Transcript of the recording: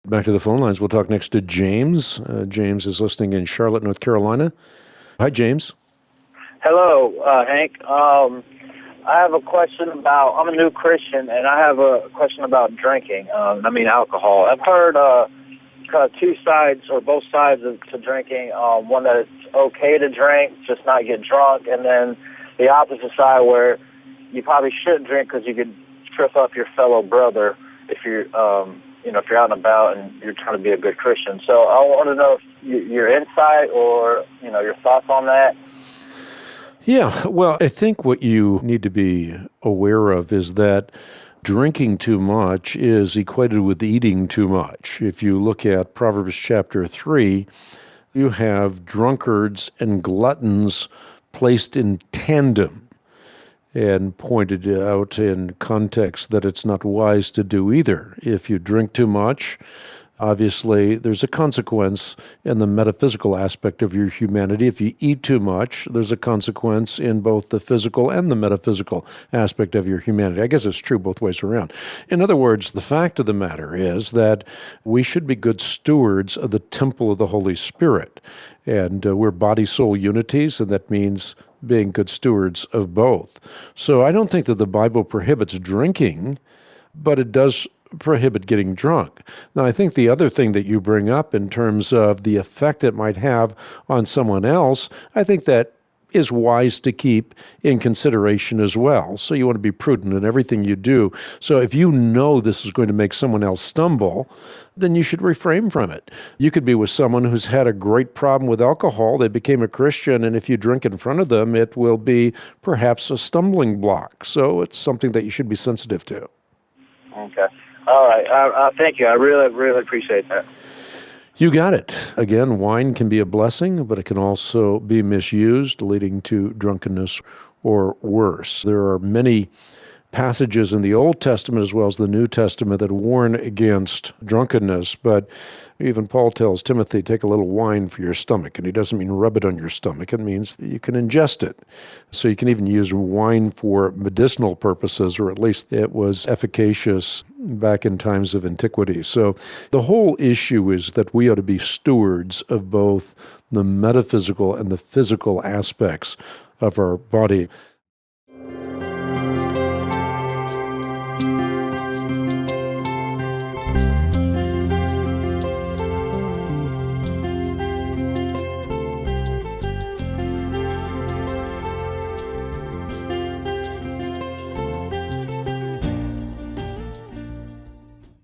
Back to the phone lines. We'll talk next to James. James is listening in Charlotte, North Carolina. Hi, James. Hello, Hank. I have a question about, I'm a new Christian, and I have a question about drinking, alcohol. I've heard kind of two sides, or both sides to drinking. One that it's okay to drink, just not get drunk, and then the opposite side where you probably shouldn't drink because you could trip up your fellow brother if you're, if you're out and about and you're trying to be a good Christian. So I want to know if your insight or, your thoughts on that. Yeah, well, I think what you need to be aware of is that drinking too much is equated with eating too much. If you look at Proverbs chapter 3, you have drunkards and gluttons placed in tandem and pointed out in context that it's not wise to do either. If you drink too much, obviously, there's a consequence in the metaphysical aspect of your humanity. If you eat too much, there's a consequence in both the physical and the metaphysical aspect of your humanity. I guess it's true both ways around. In other words, the fact of the matter is that we should be good stewards of the temple of the Holy Spirit. And we're body-soul unities, and that means being good stewards of both. So I don't think that the Bible prohibits drinking, but it does prohibit getting drunk. Now, I think the other thing that you bring up in terms of the effect it might have on someone else, I think that is wise to keep in consideration as well. So you want to be prudent in everything you do. So if you know this is going to make someone else stumble, then you should refrain from it. You could be with someone who's had a great problem with alcohol. They became a Christian, and if you drink in front of them, it will be perhaps a stumbling block. So it's something that you should be sensitive to. Okay. All right. Thank you. I really, really appreciate that. You got it. Again, wine can be a blessing, but it can also be misused, leading to drunkenness or worse. There are many passages in the Old Testament as well as the New Testament that warn against drunkenness, but even Paul tells Timothy, take a little wine for your stomach, and he doesn't mean rub it on your stomach. It means that you can ingest it. So you can even use wine for medicinal purposes, or at least it was efficacious back in times of antiquity. So the whole issue is that we ought to be stewards of both the metaphysical and the physical aspects of our body.